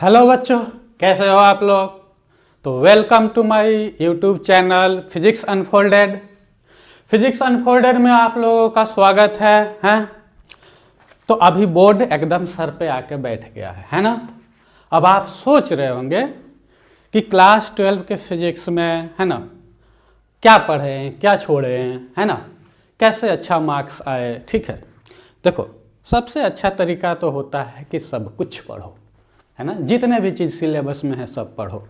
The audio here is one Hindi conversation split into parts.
हेलो बच्चों, कैसे हो आप लोग। तो welcome to my YouTube channel physics unfolded. Physics unfolded में आप लोगों का स्वागत है। तो अभी बोर्ड एकदम सर पे आके बैठ गया है ना। अब आप सोच रहे होंगे कि क्लास 12 के फिजिक्स में है ना क्या पढ़े हैं, क्या छोड़े हैं, है ना, कैसे अच्छा मार्क्स आए। ठीक है, देखो सबसे अच्छा तरीका तो होता है कि सब कुछ पढ़ो, है ना, जितने भी चीज़ सिलेबस में है सब पढ़ो।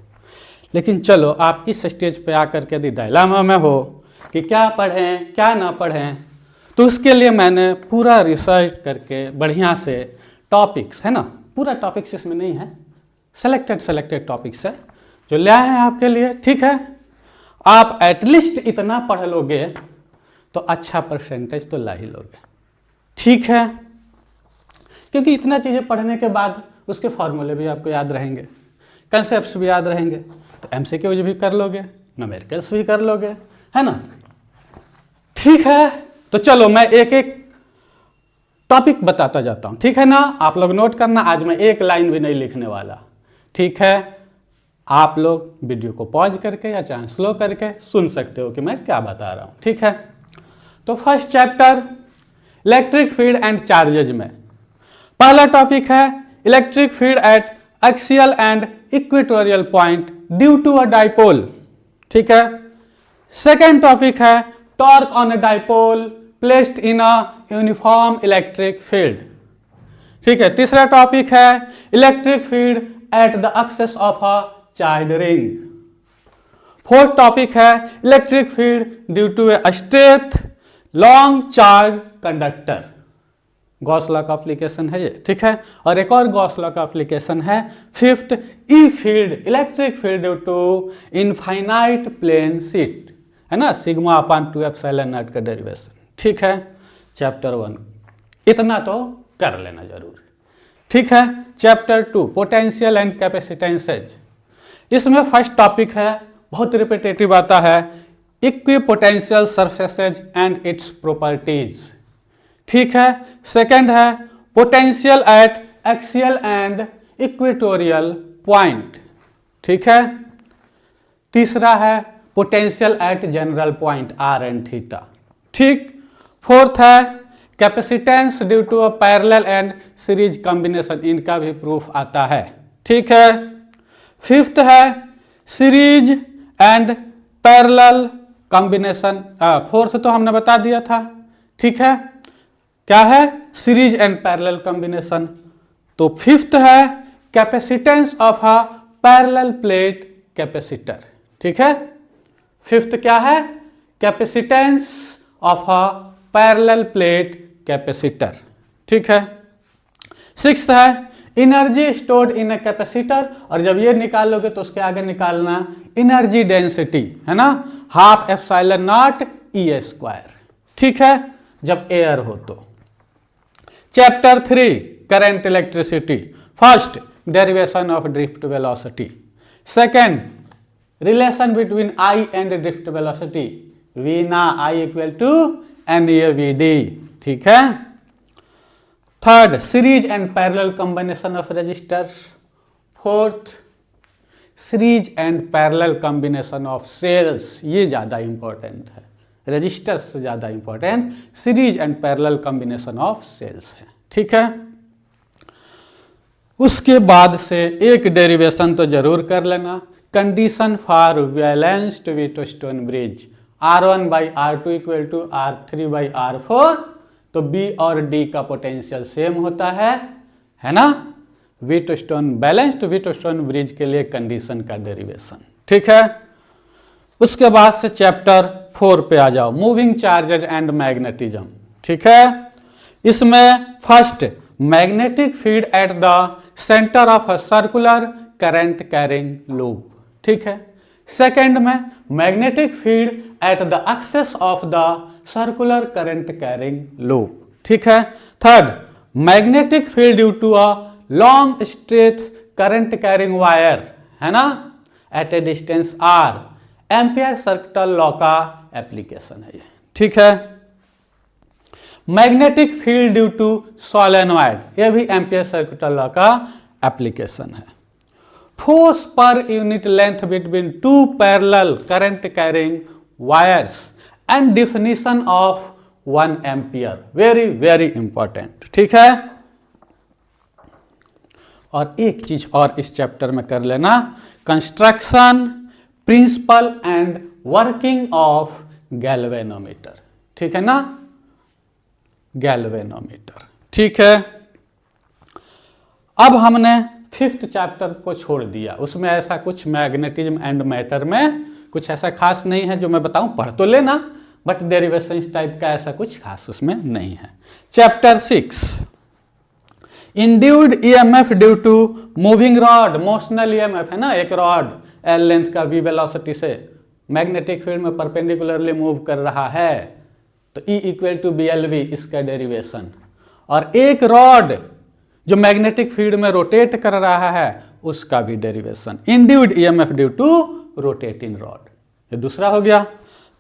लेकिन चलो आप इस स्टेज पे आकर के यदि डायलामा में हो कि क्या पढ़ें क्या ना पढ़ें, तो उसके लिए मैंने पूरा रिसर्च करके बढ़िया से टॉपिक्स, है ना, पूरा टॉपिक्स इसमें नहीं है, सेलेक्टेड टॉपिक्स है जो ले आए हैं आपके लिए। ठीक है, आप एटलीस्ट इतना पढ़ लोगे तो अच्छा परसेंटेज तो ला ही लोगे। ठीक है, क्योंकि इतना चीज़ें पढ़ने के बाद उसके फॉर्मूले भी आपको याद रहेंगे, कंसेप्ट्स भी याद रहेंगे, तो एमसीक्यूज भी कर लोगे, न्यूमेरिकल्स भी कर लोगे, है ना। ठीक है, तो चलो मैं एक एक टॉपिक बताता जाता हूं, ठीक है ना। आप लोग नोट करना, आज मैं एक लाइन भी नहीं लिखने वाला। ठीक है, आप लोग वीडियो को पॉज करके या चाहे स्लो करके सुन सकते हो कि मैं क्या बता रहा हूं। ठीक है, तो first chapter electric field and charges में पहला टॉपिक है electric field at axial and equatorial point due to a dipole. ठीक है, सेकेंड टॉपिक है torque on a dipole placed in a uniform electric field. ठीक है, तीसरा टॉपिक है electric field at the axis of a charge ring. Fourth topic है electric field due to a straight long charge conductor. Gauss law का एप्लीकेशन है ये। ठीक है, और एक और गॉस लॉ का एप्लीकेशन है fifth E field electric field due to infinite plane sheet, है ना, सिग्मा अपॉन 2 एप्सिलॉन नॉट का डेरिवेशन। ठीक है, चैप्टर 1 इतना तो कर लेना जरूर। ठीक है, चैप्टर 2 पोटेंशियल एंड कैपेसिटेंसेज। इसमें फर्स्ट टॉपिक है, बहुत रिपीटेटिव आता है, equipotential surfaces and its properties. ठीक है, सेकंड है potential at axial and equatorial point. ठीक है, तीसरा है potential at general point R and theta. ठीक, फोर्थ है capacitance due to a parallel and series combination, इनका भी प्रूफ आता है। ठीक है, फिफ्थ है series and parallel combination, fourth तो हमने बता दिया था। ठीक है, क्या है सीरीज एंड पैरेलल कॉम्बिनेशन। तो फिफ्थ है capacitance of a parallel plate capacitor. ठीक है, फिफ्थ क्या है, capacitance of a parallel plate capacitor. ठीक है, सिक्स्थ है energy stored in a capacitor, और जब ये निकालोगे तो उसके आगे निकालना एनर्जी डेंसिटी, है ना, half epsilon naught E square. ठीक है, जब एयर हो तो। Chapter 3 current electricity. First derivation of drift velocity, second relation between I and drift velocity, V ना I equal to N A V D. ठीक है, third series and parallel combination of resistors. Fourth series and parallel combination of cells, ये ज्यादा इंपॉर्टेंट है, रजिस्टर्स से ज़्यादा important series and parallel combination of sales है। ठीक है, उसके बाद से एक डेरिवेशन तो जरूर कर लेना, condition for balanced Wheatstone bridge, R1 by R2 equal to R3 by R4। तो B और D का पोटेंशियल सेम होता है ना, व्हीटस्टोन बैलेंस्ड व्हीटस्टोन ब्रिज के लिए कंडीशन का डेरिवेशन। ठीक है, उसके बाद से चैप्टर 4 पे आ जाओ, मूविंग चार्जेज एंड मैग्नेटिज्म। ठीक है, इसमें first magnetic field at the centre of a circular current carrying loop. ठीक है, सेकंड में magnetic field at the axis of the circular current carrying loop. ठीक है, third magnetic field due to a long straight current carrying wire, है ना, at a distance r, ampere circuital law का एप्लीकेशन है ये। ठीक है, magnetic field due to solenoid, ये भी एम्पियर सर्किटल लॉ का एप्लीकेशन है। Force per unit length between two parallel current carrying wires and definition of 1 ampere, very very important. ठीक है, और एक चीज और इस चैप्टर में कर लेना, construction, principle and working of galvanometer. ठीक है ना, गैल्वेनोमीटर। ठीक है, अब हमने 5th चैप्टर को छोड़ दिया, उसमें ऐसा कुछ मैग्नेटिज्म एंड मैटर में कुछ ऐसा खास नहीं है जो मैं बताऊं, पढ़ तो लेना, बट डेरिवेशन टाइप का ऐसा कुछ खास उसमें नहीं है। Chapter 6, induced EMF due to moving rod, motional EMF है ना, एक रॉड एल लेंथ का v वेलोसिटी से मैग्नेटिक फील्ड में परपेंडिकुलरली मूव कर रहा है, तो E इक्वल टू BLV इसका डेरिवेशन, और एक रॉड जो मैग्नेटिक फील्ड में रोटेट कर रहा है उसका भी derivation, induced EMF due to rotating rod, ये दूसरा हो गया।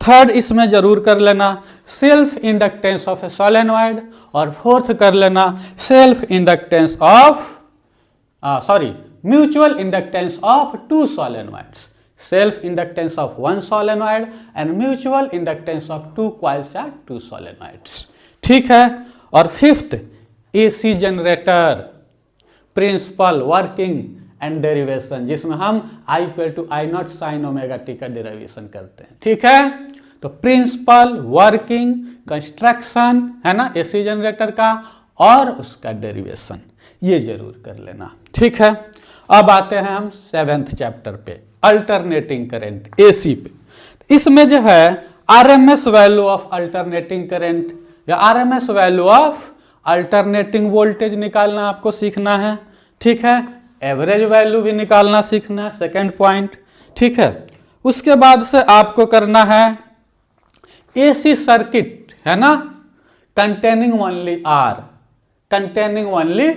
थर्ड इसमें जरूर कर लेना self inductance of a solenoid, और फोर्थ कर लेना self inductance of mutual inductance of 2 solenoids, self inductance of 1 solenoid and mutual inductance of 2 coils या 2 सोलेनॉइड्स। ठीक है, और 5th AC generator, principle, working and derivation, जिसमें हम I equal to I naught sine omega T का डेरिवेशन करते हैं। ठीक है, तो प्रिंसिपल, वर्किंग, कंस्ट्रक्शन है ना AC जनरेटर का, और उसका डेरिवेशन ये जरूर कर लेना। ठीक है, अब आते हैं हम 7th चैप्टर पे, अल्टरनेटिंग करंट AC पे। इसमें जो है RMS value of alternating current या RMS value of alternating voltage निकालना आपको सीखना है। ठीक है, एवरेज वैल्यू भी निकालना सीखना है, सेकंड पॉइंट। ठीक है, उसके बाद से आपको करना है AC सर्किट है ना, containing only R, containing only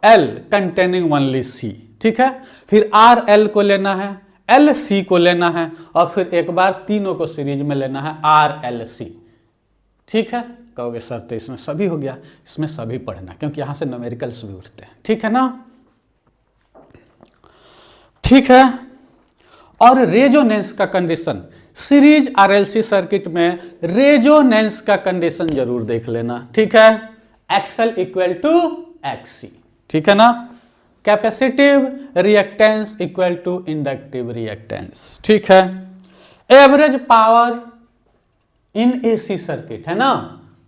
L, containing only C। ठीक है, फिर RL को लेना है, LC को लेना है, और फिर एक बार तीनों को सीरीज में लेना है RLC। ठीक है, कहोगे सर तो इसमें सभी हो गया, इसमें सभी पढ़ना क्योंकि यहां से न्यूमेरिकल्स भी उठते हैं। ठीक है ना, ठीक है, और रेजोनेंस का कंडीशन, सीरीज RLC सर्किट में रेजोनेंस का कंडीशन जरूर देख लेना। ठीक है, XL इक्वल टू XC। ठीक है ना, capacitive reactance equal to inductive reactance. ठीक है, average power in AC circuit है ना,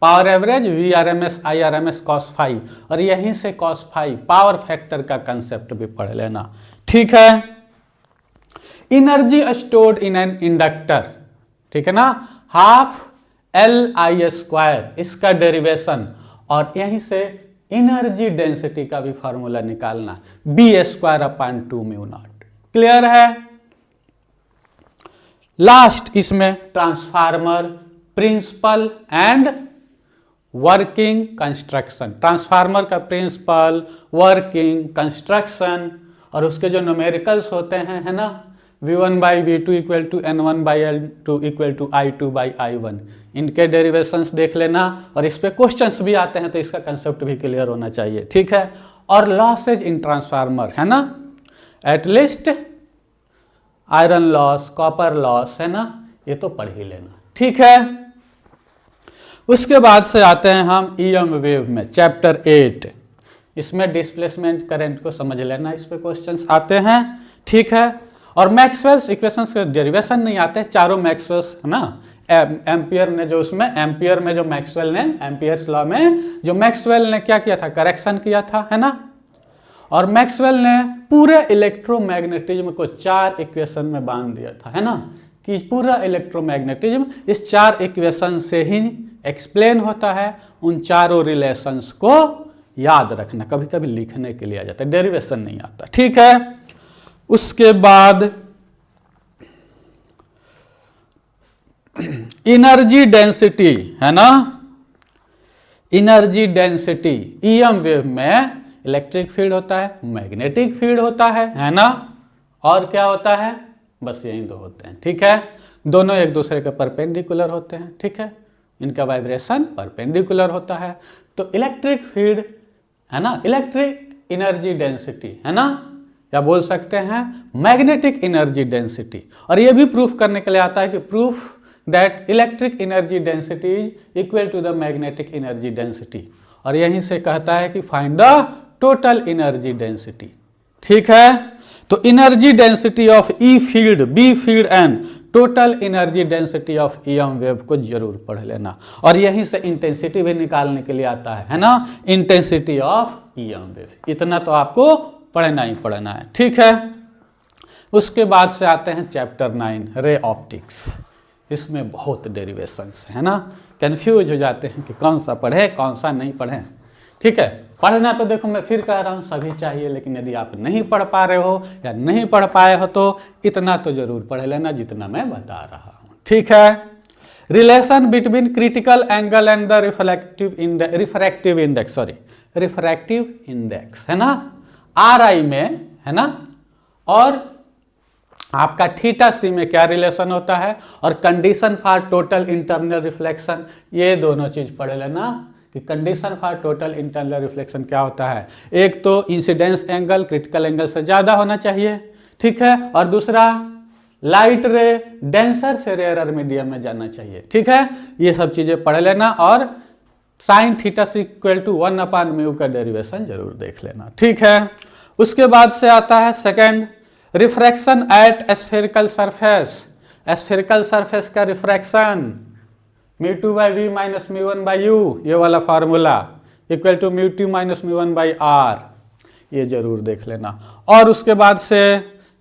power average VRMS IRMS cos phi, और यहीं से cos फाई पावर फैक्टर का कंसेप्ट भी पढ़ लेना। ठीक है, energy stored in an inductor, ठीक है ना, हाफ LI², इसका डेरिवेशन, और यहीं से एनर्जी डेंसिटी का भी फॉर्मूला निकालना, B²/2μ0। क्लियर है। लास्ट इसमें transformer, principle and working construction, transformer का प्रिंसिपल, वर्किंग, कंस्ट्रक्शन, और उसके जो न्यूमेरिकल्स होते हैं है ना, V1/V2 equal to N1/L2 equal to I2/I1, इनके डेरिवेशंस देख लेना, और इस पे क्वेश्चंस भी आते हैं तो इसका कंसेप्ट भी क्लियर होना चाहिए। ठीक है, और लॉसेज इन ट्रांसफार्मर है ना, at least iron loss, copper loss है ना, ये तो पढ़ ही लेना। ठीक है, उसके बाद से आते हैं हम EM वेव में, चैप्टर 8, इसमें डिस्प्लेसमेंट करंट को समझ लेना, इस पे क्वेश्चंस आते हैं। ठीक है, और मैक्सवेल्स इक्वेशंस के डेरिवेशन नहीं आते, चारों मैक्सवेल्स है ना, एम्पियर ने जो उसमें एम्पियर में जो मैक्सवेल ने एम्पियर्स लॉ में जो मैक्सवेल ने क्या किया था, करेक्शन किया था है ना, और मैक्सवेल ने पूरे इलेक्ट्रोमैग्नेटिज्म को 4 इक्वेशन में बांध दिया था है ना, कि पूरा इलेक्ट्रोमैग्नेटिज्म इस 4 इक्वेशन से ही एक्सप्लेन होता है। उन चारों रिलेशंस को याद रखना, कभी कभी लिखने के लिए आ जाता है, डेरिवेशन नहीं आता। ठीक है, उसके बाद एनर्जी डेंसिटी है ना, एनर्जी डेंसिटी EM वेव में इलेक्ट्रिक फील्ड होता है, मैग्नेटिक फील्ड होता है ना, और क्या होता है, बस यही दो होते हैं। ठीक है, दोनों एक दूसरे के परपेंडिकुलर होते हैं। ठीक है, इनका वाइब्रेशन परपेंडिकुलर होता है, तो इलेक्ट्रिक फील्ड है ना, इलेक्ट्रिक एनर्जी डेंसिटी है ना, या बोल सकते हैं मैग्नेटिक एनर्जी डेंसिटी। और ये भी प्रूफ करने के लिए आता है कि proof that electric energy density is equal to the magnetic energy density. और यहीं से कहता है कि find the total energy density. ठीक है, तो energy density of E field, B field and total energy density of EM wave को जरूर पढ़ लेना। और यहीं से इंटेंसिटी भी निकालने के लिए आता है ना, इंटेंसिटी ऑफ ईएम वेव। इतना तो आपको पढ़ना ही पढ़ना है। ठीक है, उसके बाद से आते हैं चैप्टर 9 रे ऑप्टिक्स। इसमें बहुत डेरिवेशंस है ना, कंफ्यूज हो जाते हैं कि कौन सा पढ़े कौन सा नहीं पढ़े। ठीक है, पढ़ना तो देखो मैं फिर कह रहा हूँ सभी चाहिए, लेकिन यदि आप नहीं पढ़ पा रहे हो या नहीं पढ़ पाए हो तो इतना तो जरूर पढ़ लेना जितना मैं बता रहा हूँ। ठीक है, relation between critical angle and the refractive index है ना, RI में है ना, और आपका थीटा सी में क्या रिलेशन होता है, और condition for total internal reflection, ये दोनों चीज पढ़ लेना कि condition for total internal reflection क्या होता है। एक तो इंसिडेंस एंगल क्रिटिकल एंगल से ज्यादा होना चाहिए, ठीक है, और दूसरा लाइट रे डेंसर से रेयर मीडियम में जाना चाहिए। ठीक है, ये सब चीजें पढ़ लेना, और sine theta C equal to 1/μ का डेरिवेशन जरूर देख लेना। ठीक है, उसके बाद से आता है second, refraction at spherical surface. Spherical surface का रिफ्रैक्शन μ2/v - μ1/u, ये वाला फार्मूला इक्वल टू μ2 - μ1/r, ये जरूर देख लेना। और उसके बाद से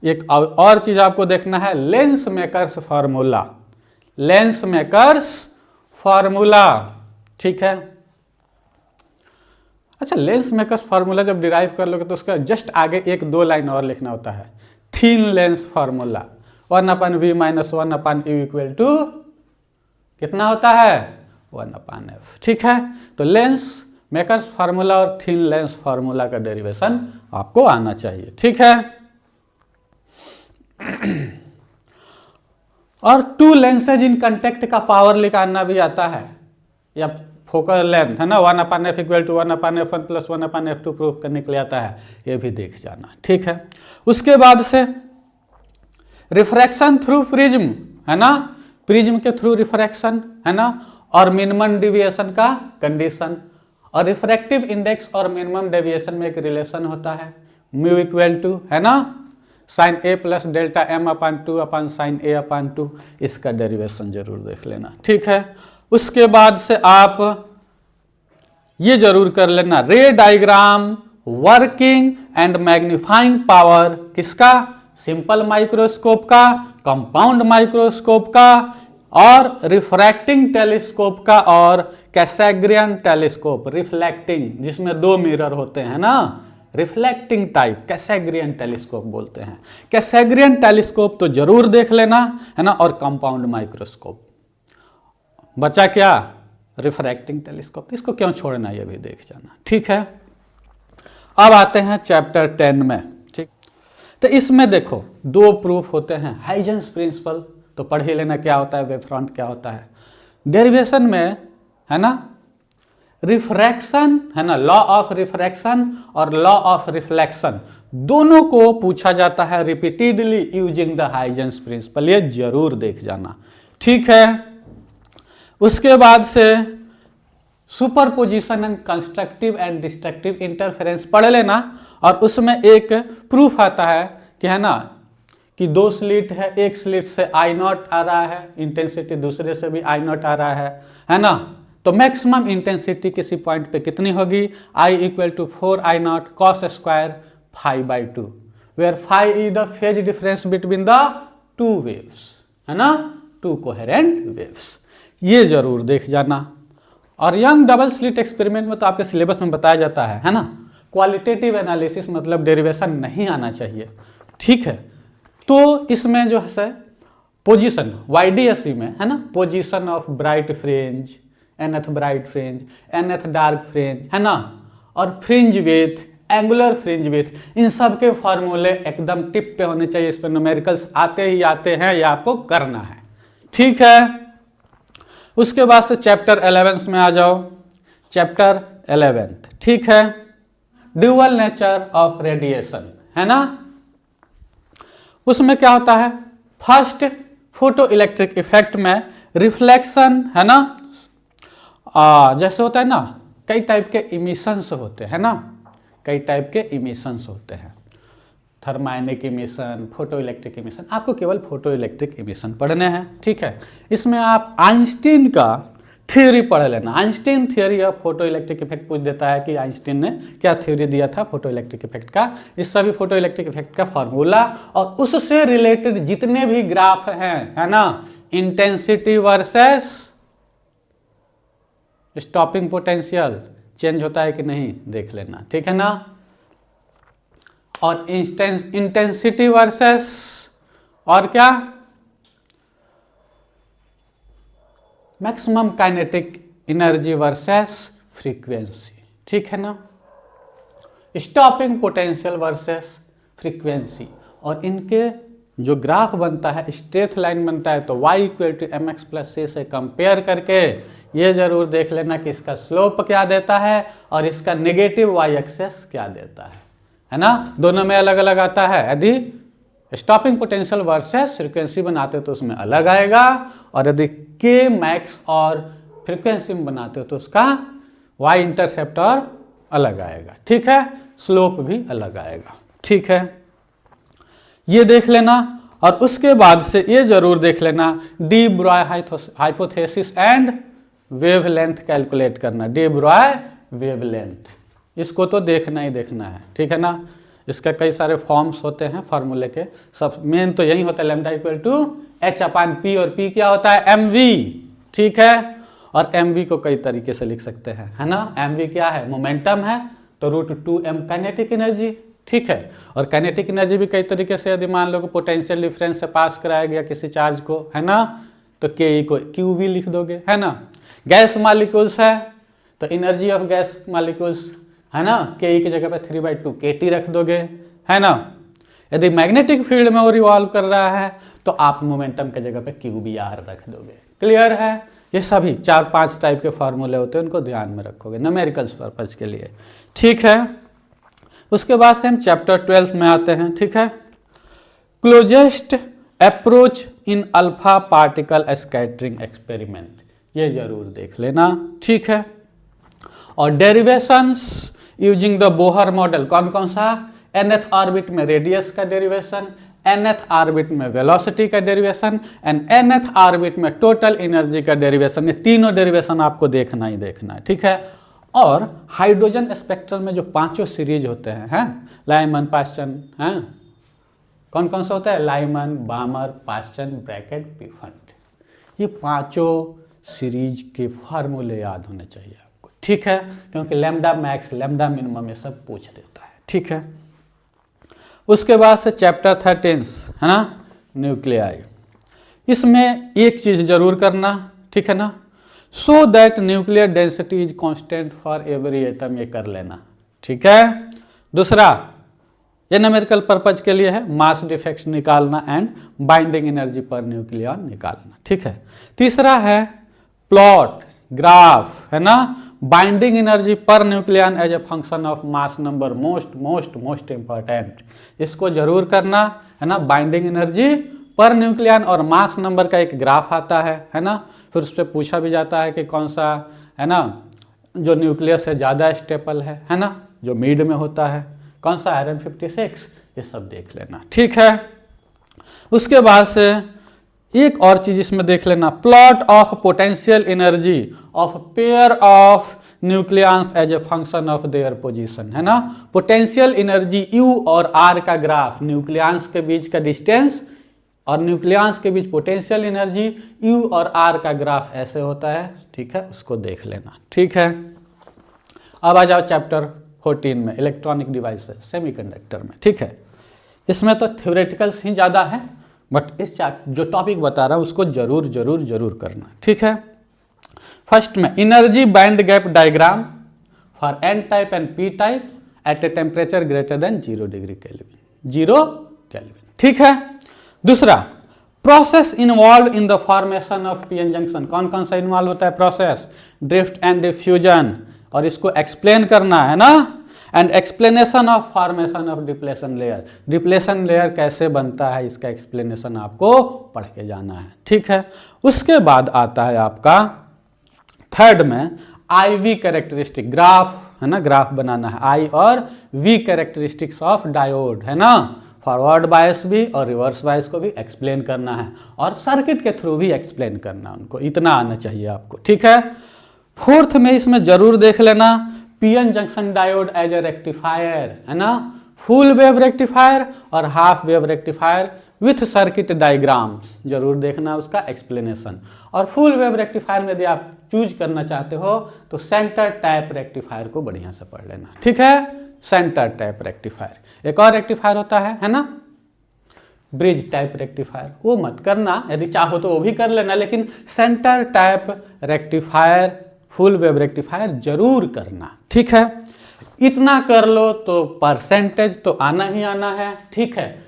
एक और चीज आपको देखना है, lens makers formula, lens makers formula. ठीक है, अच्छा, लेंस मेकर्स फार्मूला जब डिराइव कर लोगे तो उसका जस्ट आगे 1-2 लाइन और लिखना होता है, thin lens formula 1/v - 1/u equal to कितना होता है 1/f। ठीक है, तो लेंस मेकर्स फार्मूला और थिन लेंस फार्मूला का डेरिवेशन आपको आना चाहिए। ठीक है, और 2 लेंसेज इन कांटेक्ट का पावर निकालना भी आता है, या फोकल लेंथ है ना, 1/f equal to 1/f1 + 1/f2 proof करने के लिए आता है, ये भी देख जाना। ठीक है, उसके बाद से रिफ्रैक्शन थ्रू प्रिज्म है ना, प्रिज्म के थ्रू रिफ्रैक्शन है ना, और मिनिमम डेविएशन का कंडीशन, और रिफ्रैक्टिव इंडेक्स और मिनिमम डेविएशन में एक रिलेशन होता है, μ इक्वल टू है ना sin A + Δm/2/sin A/2, इसका डेरिवेशन जरूर देख लेना। ठीक है, उसके बाद से आप ये जरूर कर लेना, रे diagram working and magnifying power किसका, सिंपल माइक्रोस्कोप का, कंपाउंड माइक्रोस्कोप का, और रिफ्रैक्टिंग टेलीस्कोप का, और कैसेग्रियन टेलीस्कोप रिफ्लेक्टिंग, जिसमें 2 मिरर होते हैं ना, रिफ्लेक्टिंग टाइप कैसेग्रियन टेलीस्कोप बोलते हैं। कैसेग्रियन टेलीस्कोप तो जरूर देख लेना है ना, और कंपाउंड माइक्रोस्कोप। बचा क्या, रिफ्रैक्टिंग टेलीस्कोप, इसको क्यों छोड़ना ये भी देख जाना। ठीक है, अब आते हैं चैप्टर 10 में। ठीक, तो इसमें देखो 2 प्रूफ होते हैं, हाइजेंस प्रिंसिपल तो पढ़ ही लेना क्या होता है, वेव फ्रंट क्या होता है। डेरिवेशन में है ना रिफ्रैक्शन है ना, लॉ ऑफ रिफ्रैक्शन और लॉ ऑफ रिफ्लेक्शन दोनों को पूछा जाता है repeatedly using the Huygens principle, ये जरूर देख जाना। ठीक है, उसके बाद से superposition and constructive and destructive interference पढ़ लेना, और उसमें एक प्रूफ आता है कि है ना कि 2 स्लिट है, एक स्लिट से I0 आ रहा है इंटेंसिटी, दूसरे से भी I0 आ रहा है ना, तो मैक्सिमम इंटेंसिटी किसी पॉइंट पे कितनी होगी, I = 4I0 cos² φ/2, where φ is the phase difference between the 2 waves है ना, 2 कोहेरेंट वेव्स, ये जरूर देख जाना। और यंग डबल स्लिट एक्सपेरिमेंट में तो आपके सिलेबस में बताया जाता है ना, क्वालिटेटिव एनालिसिस मतलब डेरिवेशन नहीं आना चाहिए। ठीक है, तो इसमें जो है पोजीशन YDSE में है ना, position of bright fringe, nth bright fringe, nth dark fringe है ना, और fringe width, angular fringe width, इन सब के फॉर्मूले एकदम टिप पे होने चाहिए। इस पर न्यूमेरिकल्स आते ही आते हैं, ये आपको करना है। ठीक है, उसके बाद से चैप्टर 11 में आ जाओ, चैप्टर 11। ठीक है, ड्यूअल नेचर ऑफ रेडिएशन है ना, उसमें क्या होता है, फर्स्ट फोटो इलेक्ट्रिक इफेक्ट में रिफ्लेक्शन है ना, जैसे होता है ना, कई टाइप के इमिशंस होते हैं ना, कई टाइप के इमिशंस होते हैं, thermionic emission, photo electric emission. आपको केवल फोटो इलेक्ट्रिक इमिशन पढ़ने हैं, ठीक है। इसमें आप आइंस्टीन का थ्योरी पढ़ लेना। Einstein theory of photo electric effect पूछ देता है कि आइंस्टीन ने क्या थ्योरी दिया था फोटो इलेक्ट्रिक इफेक्ट का। इस सभी फोटो इलेक्ट्रिक इफेक्ट का फार्मूला और उससे रिलेटेड जितने भी ग्राफ हैं, है ना, intensity versus stopping potential change होता है कि नहीं देख लेना, ठीक है ना। और इंटेंसिटी वर्सेस और क्या, maximum kinetic energy versus frequency, ठीक है ना। स्टॉपिंग पोटेंशियल वर्सेस फ्रीक्वेंसी, और इनके जो ग्राफ बनता है, स्ट्रेट लाइन बनता है, तो y = mx + c से कंपेयर करके ये जरूर देख लेना कि इसका स्लोप क्या देता है और इसका नेगेटिव y एक्सेस क्या देता है ना। दोनों में अलग अलग आता है। यदि स्टॉपिंग पोटेंशियल वर्सेस फ्रीक्वेंसी बनाते हो तो उसमें अलग आएगा, और यदि k मैक्स और फ्रीक्वेंसी में बनाते हो तो उसका y इंटरसेप्ट और अलग आएगा, ठीक है, स्लोप भी अलग आएगा, ठीक है। ये देख लेना, और उसके बाद से ये जरूर देख लेना D Broglie hypothesis and wavelength calculate करना। डी ब्रॉय वेवलेंथ, इसको तो देखना ही देखना है, ठीक है ना। इसका कई सारे फॉर्म्स होते हैं फार्मूले के, सब मेन तो यही होता है लैम्डा = h/p, और p क्या होता है, mv, ठीक है। और mv को कई तरीके से लिख सकते हैं, है ना। mv क्या है, मोमेंटम है, तो √2m काइनेटिक एनर्जी, ठीक है। और काइनेटिक एनर्जी भी कई तरीके से, यदि मान लो कि पोटेंशियल डिफरेंस से पास कराया गया किसी चार्ज को, है ना, तो के को क्यू भी लिख दोगे, है ना। गैस मॉलिक्यूल्स है तो एनर्जी ऑफ गैस मॉलिक्यूल्स, है ना, के की जगह पे 3/2 kT रख दोगे, है ना। यदि मैग्नेटिक फील्ड में वो रिवॉल्व कर रहा है तो आप मोमेंटम के जगह पे QBR रख दोगे। क्लियर है। ये सभी 4-5 टाइप के फार्मूले होते हैं, उनको ध्यान में रखोगे न्यूमेरिकल्स पर्पज के लिए, ठीक है। उसके बाद से हम चैप्टर 12 में आते हैं, ठीक है। Closest approach in alpha particle scattering experiment, ये जरूर देख लेना, ठीक है। और derivations using the Bohr model, कौन कौन सा, nth ऑर्बिट में रेडियस का डेरिवेशन, nth ऑर्बिट में वेलोसिटी का डेरिवेशन एंड nth ऑर्बिट में टोटल एनर्जी का डेरिवेशन। ये तीनों डेरिवेशन आपको देखना ही देखना है, ठीक है। और हाइड्रोजन स्पेक्ट्रम में जो 5 सीरीज होते हैं, लाइमन, पास्चन, हैं, कौन कौन सा होता है, लाइमन, बामर, पास्चन, ब्रैकेट, पिफंट, ये 5 सीरीज के फार्मूले याद होने चाहिए आपको, ठीक है, क्योंकि लैम्डा मैक्स, लैम्डा मिनिमम ये सब पूछ देता है, ठीक है। उसके बाद से चैप्टर 13 है ना, न्यूक्लियाई। इसमें एक चीज जरूर करना, ठीक है ना, so that nuclear density is constant for every atom, ये कर लेना, ठीक है। दूसरा, ये न्यूमेरिकल पर्पज के लिए है, मास डिफेक्ट्स निकालना and binding energy per nucleon निकालना, ठीक है। तीसरा है प्लॉट ग्राफ, है ना, binding energy per nucleon as a function of mass number, most most most important, इसको जरूर करना, है ना। बाइंडिंग एनर्जी पर न्यूक्लियॉन और मास नंबर का एक ग्राफ आता है ना। फिर उस पर पूछा भी जाता है कि कौन सा, है ना, जो न्यूक्लियस से ज़्यादा स्टेबल है ना, जो मिड में होता है, कौन सा, आयरन 56, ये सब देख लेना, ठीक है। उसके बाद से एक और चीज इसमें देख लेना, plot of potential energy of pair of nucleons as a function of their position, है ना। पोटेंशियल एनर्जी U और R का ग्राफ, न्यूक्लियॉन्स के बीच का डिस्टेंस और न्यूक्लियॉन्स के बीच पोटेंशियल एनर्जी U और R का ग्राफ ऐसे होता है, ठीक है, उसको देख लेना, ठीक है। अब आ जाओ चैप्टर 14 में, इलेक्ट्रॉनिक डिवाइसेस सेमीकंडक्टर में, ठीक है। इसमें तो थ्योरेटिकल्स ही ज़्यादा है, बट इस जो टॉपिक बता रहा हूँ उसको जरूर जरूर जरूर करना, ठीक है। फर्स्ट में energy band gap diagram for N type and P type at a temperature greater than 0 degree kelvin, 0 kelvin, ठीक है। दूसरा, process involve in the formation of PN junction, कौन कौन सा इन्वॉल्व होता है प्रोसेस, ड्रिफ्ट एंड डिफ्यूजन, और इसको एक्सप्लेन करना है ना। And explanation of formation of depletion layer, depletion layer कैसे बनता है इसका एक्सप्लेनेशन आपको पढ़ के जाना है, ठीक है। उसके बाद आता है आपका थर्ड में IV कैरेक्टरिस्टिक, ग्राफ है ना, ग्राफ बनाना है I और V कैरेक्टरिस्टिक्स ऑफ डायोड है ना, फॉरवर्ड बायस भी और रिवर्स बायस को भी एक्सप्लेन करना है और सर्किट के थ्रू भी एक्सप्लेन करना है उनको, इतना आना चाहिए आपको, ठीक है। फोर्थ में इसमें जरूर देख लेना PN junction diode as a rectifier है ना, फुल वेव रेक्टिफायर और half wave rectifier with circuit diagrams, जरूर देखना उसका एक्सप्लेनेशन। और फुल वेव रेक्टिफायर में यदि आप चूज करना चाहते हो तो सेंटर टैप रेक्टिफायर को बढ़िया से पढ़ लेना, ठीक है, सेंटर टैप रेक्टिफायर। एक और रेक्टिफायर होता है ना, ब्रिज टाइप रेक्टिफायर, वो मत करना, यदि चाहो तो वो भी कर लेना, लेकिन centre tap rectifier, full wave rectifier जरूर करना, ठीक है। इतना कर लो तो परसेंटेज तो आना ही आना है, ठीक है,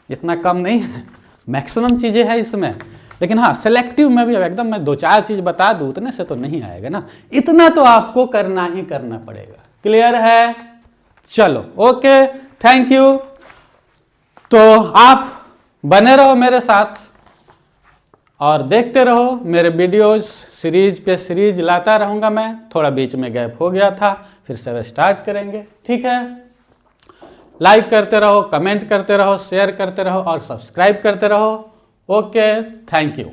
इतना कम नहीं है, मैक्सिमम चीजें हैं इसमें, लेकिन हाँ सेलेक्टिव में भी एकदम मैं 2-4 चीज बता दूं उतने से तो नहीं आएगा ना, इतना तो आपको करना ही करना पड़ेगा। क्लियर है? चलो ओके, थैंक यू। तो आप बने रहो मेरे साथ और देखते रहो मेरे वीडियोस, सीरीज पे सीरीज लाता रहूंगा मैं, थोड़ा बीच में गैप हो गया था, फिर से स्टार्ट करेंगे, ठीक है। लाइक करते रहो, कमेंट करते रहो, शेयर करते रहो और सब्सक्राइब करते रहो। Okay, thank you.